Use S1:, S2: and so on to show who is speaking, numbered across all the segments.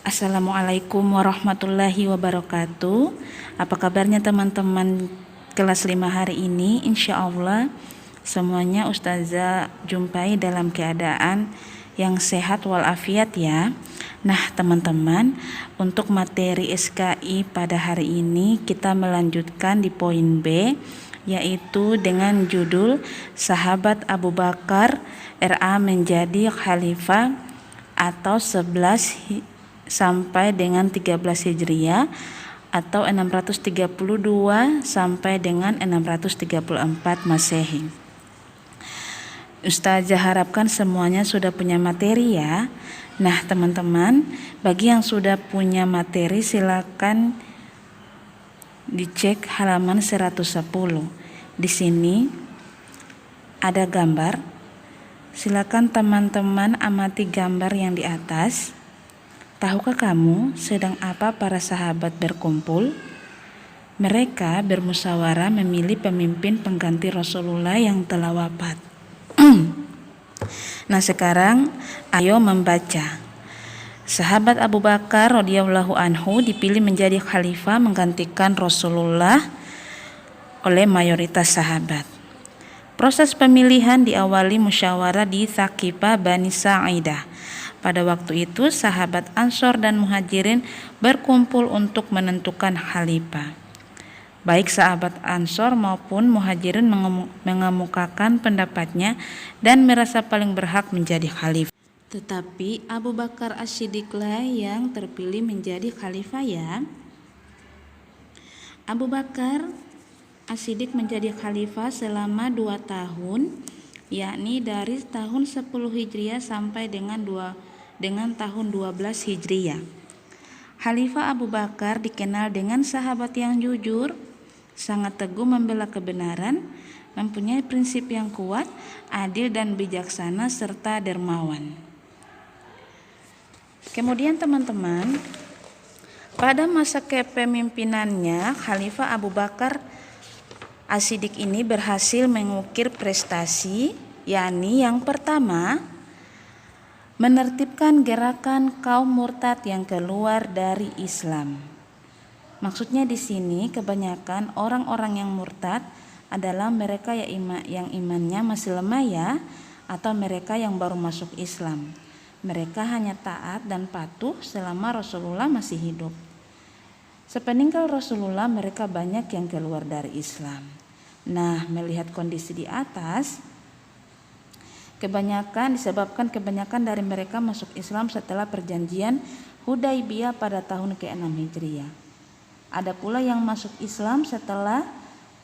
S1: Assalamualaikum warahmatullahi wabarakatuh. Apa kabarnya teman-teman kelas 5 hari ini? Insya Allah semuanya Ustazah jumpai dalam keadaan yang sehat walafiat ya. Nah teman-teman, untuk materi SKI pada hari ini kita melanjutkan di poin B, yaitu dengan judul Sahabat Abu Bakar RA menjadi Khalifah atau 11 sampai dengan 13 Hijriah atau 632 sampai dengan 634 Masehi. Ustazah harapkan semuanya sudah punya materi ya. Nah teman-teman, bagi yang sudah punya materi silakan dicek halaman 110. Di sini ada gambar. Silakan teman-teman amati gambar yang di atas. Tahukah kamu sedang apa para sahabat berkumpul? Mereka bermusyawarah memilih pemimpin pengganti Rasulullah yang telah wafat. Nah sekarang ayo membaca. Sahabat Abu Bakar radhiyallahu anhu dipilih menjadi khalifah menggantikan Rasulullah oleh mayoritas sahabat. Proses pemilihan diawali musyawarah di Thaqifah Bani Sa'idah. Pada waktu itu sahabat Ansor dan Muhajirin berkumpul untuk menentukan khalifah. Baik sahabat Ansor maupun Muhajirin mengemukakan pendapatnya dan merasa paling berhak menjadi khalifah. Tetapi Abu Bakar As-Siddiqlah yang terpilih menjadi khalifah ya. Abu Bakar As-Siddiq menjadi khalifah selama 2 tahun, yakni dari tahun 10 Hijriah sampai dengan tahun 12 Hijriah. Khalifah Abu Bakar dikenal dengan sahabat yang jujur, sangat teguh membela kebenaran, mempunyai prinsip yang kuat, adil dan bijaksana serta dermawan. Kemudian teman-teman, pada masa kepemimpinannya Khalifah Abu Bakar As-Siddiq ini berhasil mengukir prestasi, yakni yang pertama, menertibkan gerakan kaum murtad yang keluar dari Islam. Maksudnya di sini kebanyakan orang-orang yang murtad adalah mereka yang imannya masih lemah ya, atau mereka yang baru masuk Islam. Mereka hanya taat dan patuh selama Rasulullah masih hidup. Sepeninggal Rasulullah mereka banyak yang keluar dari Islam. Nah, melihat kondisi di atas, disebabkan kebanyakan dari mereka masuk Islam setelah perjanjian Hudaibiyah pada tahun ke-6 Hijriah. Ada pula yang masuk Islam setelah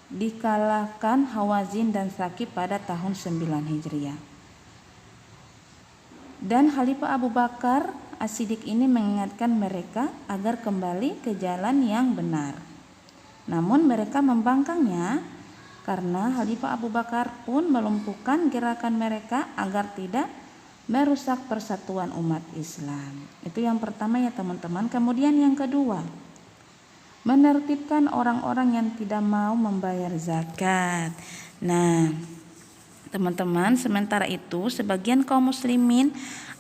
S1: dikalahkan Hawazin dan Thaqif pada tahun 9 Hijriah. Dan Khalifah Abu Bakar As-Siddiq ini mengingatkan mereka agar kembali ke jalan yang benar. Namun mereka membangkangnya karena Khalifah Abu Bakar pun melumpuhkan gerakan mereka agar tidak merusak persatuan umat Islam. Itu yang pertama ya teman-teman. Kemudian yang kedua, menertibkan orang-orang yang tidak mau membayar zakat. Nah, teman-teman, sementara itu sebagian kaum muslimin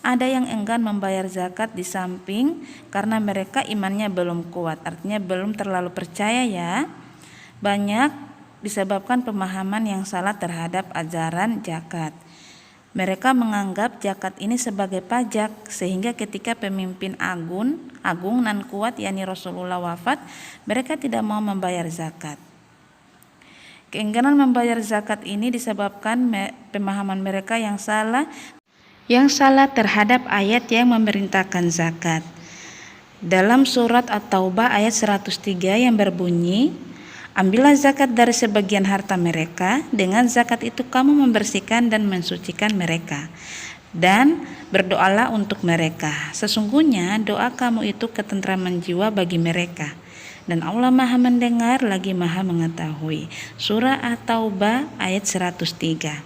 S1: ada yang enggan membayar zakat di samping karena mereka imannya belum kuat, artinya belum terlalu percaya ya. Banyak disebabkan pemahaman yang salah terhadap ajaran zakat. Mereka menganggap zakat ini sebagai pajak, sehingga ketika pemimpin agung dan kuat yakni Rasulullah wafat, mereka tidak mau membayar zakat. Keengganan membayar zakat ini disebabkan pemahaman mereka yang salah terhadap ayat yang memerintahkan zakat. Dalam surat At-Taubah ayat 103 yang berbunyi, ambillah zakat dari sebagian harta mereka, dengan zakat itu kamu membersihkan dan mensucikan mereka, dan berdoalah untuk mereka. Sesungguhnya doa kamu itu ketentraman jiwa bagi mereka, dan Allah Maha mendengar lagi Maha mengetahui. Surah At-Taubah ayat 103.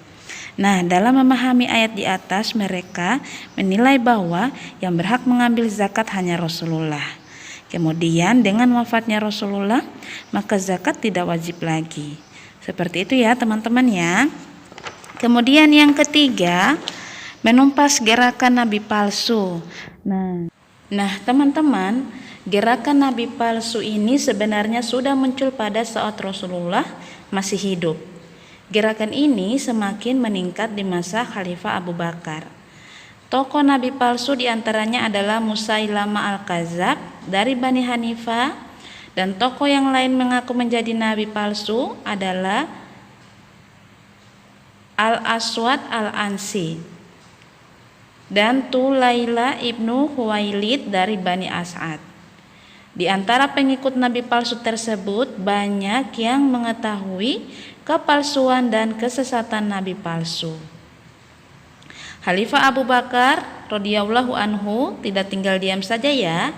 S1: Nah, dalam memahami ayat di atas, mereka menilai bahwa yang berhak mengambil zakat hanya Rasulullah. Kemudian dengan wafatnya Rasulullah, maka zakat tidak wajib lagi. Seperti itu ya teman-teman ya. Kemudian yang ketiga, menumpas gerakan nabi palsu. Nah, Nah, teman-teman, gerakan nabi palsu ini sebenarnya sudah muncul pada saat Rasulullah masih hidup. Gerakan ini semakin meningkat di masa Khalifah Abu Bakar. Tokoh nabi palsu diantaranya adalah Musailama al-Kadzab dari Bani Hanifah, dan tokoh yang lain mengaku menjadi nabi palsu adalah Al-Aswad al-Ansi dan Tulaila ibnu Huwailid dari Bani As'ad. Di antara pengikut nabi palsu tersebut banyak yang mengetahui kepalsuan dan kesesatan nabi palsu. Khalifah Abu Bakar radhiyallahu anhu tidak tinggal diam saja ya.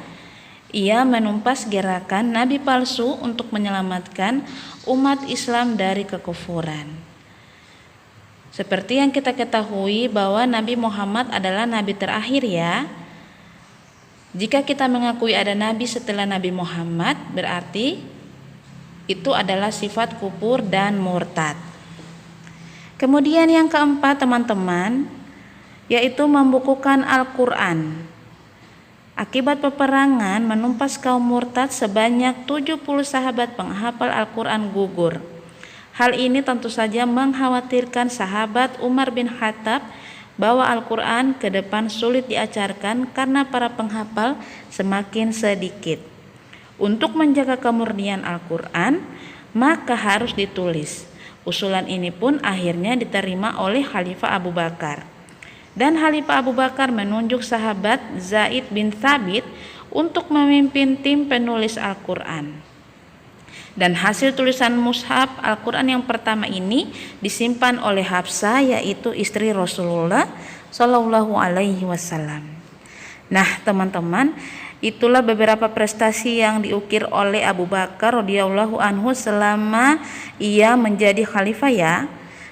S1: Ia menumpas gerakan nabi palsu untuk menyelamatkan umat Islam dari kekufuran. Seperti yang kita ketahui bahwa Nabi Muhammad adalah nabi terakhir ya. Jika kita mengakui ada nabi setelah Nabi Muhammad, berarti itu adalah sifat kufur dan murtad. Kemudian yang keempat teman-teman, yaitu membukukan Al-Quran. Akibat peperangan menumpas kaum murtad, sebanyak 70 sahabat penghafal Al-Quran gugur. Hal ini tentu saja mengkhawatirkan sahabat Umar bin Khattab bahwa Al-Quran ke depan sulit diajarkan karena para penghafal semakin sedikit. Untuk menjaga kemurnian Al-Quran, maka harus ditulis. Usulan ini pun akhirnya diterima oleh Khalifah Abu Bakar. Dan Khalifah Abu Bakar menunjuk sahabat Zaid bin Thabit untuk memimpin tim penulis Al-Quran. Dan hasil tulisan mushaf Al-Quran yang pertama ini disimpan oleh Hafsah, yaitu istri Rasulullah Shallallahu Alaihi Wasallam. Nah teman-teman, itulah beberapa prestasi yang diukir oleh Abu Bakar radhiyallahu anhu selama ia menjadi khalifah ya.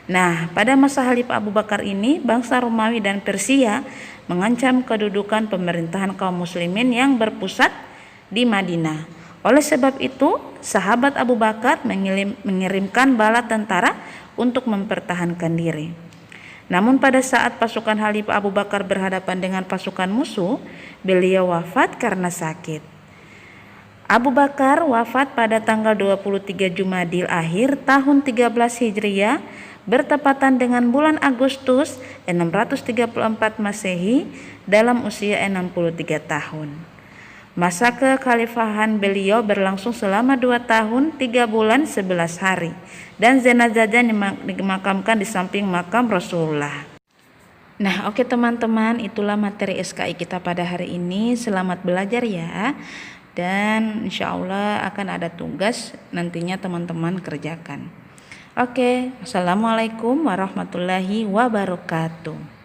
S1: Nah, pada masa Khalifah Abu Bakar ini, bangsa Romawi dan Persia mengancam kedudukan pemerintahan kaum muslimin yang berpusat di Madinah. Oleh sebab itu, sahabat Abu Bakar mengirimkan bala tentara untuk mempertahankan diri. Namun pada saat pasukan Khalifah Abu Bakar berhadapan dengan pasukan musuh, beliau wafat karena sakit. Abu Bakar wafat pada tanggal 23 Jumadil Akhir tahun 13 Hijriah, bertepatan dengan bulan Agustus 634 Masehi, dalam usia 63 tahun. Masa kekhalifahan beliau berlangsung selama 2 tahun 3 bulan 11 hari, dan jenazahnya dimakamkan di samping makam Rasulullah. Nah oke teman-teman, itulah materi SKI kita pada hari ini. Selamat belajar ya, dan insya Allah akan ada tugas nantinya teman-teman kerjakan. Oke, assalamualaikum warahmatullahi wabarakatuh.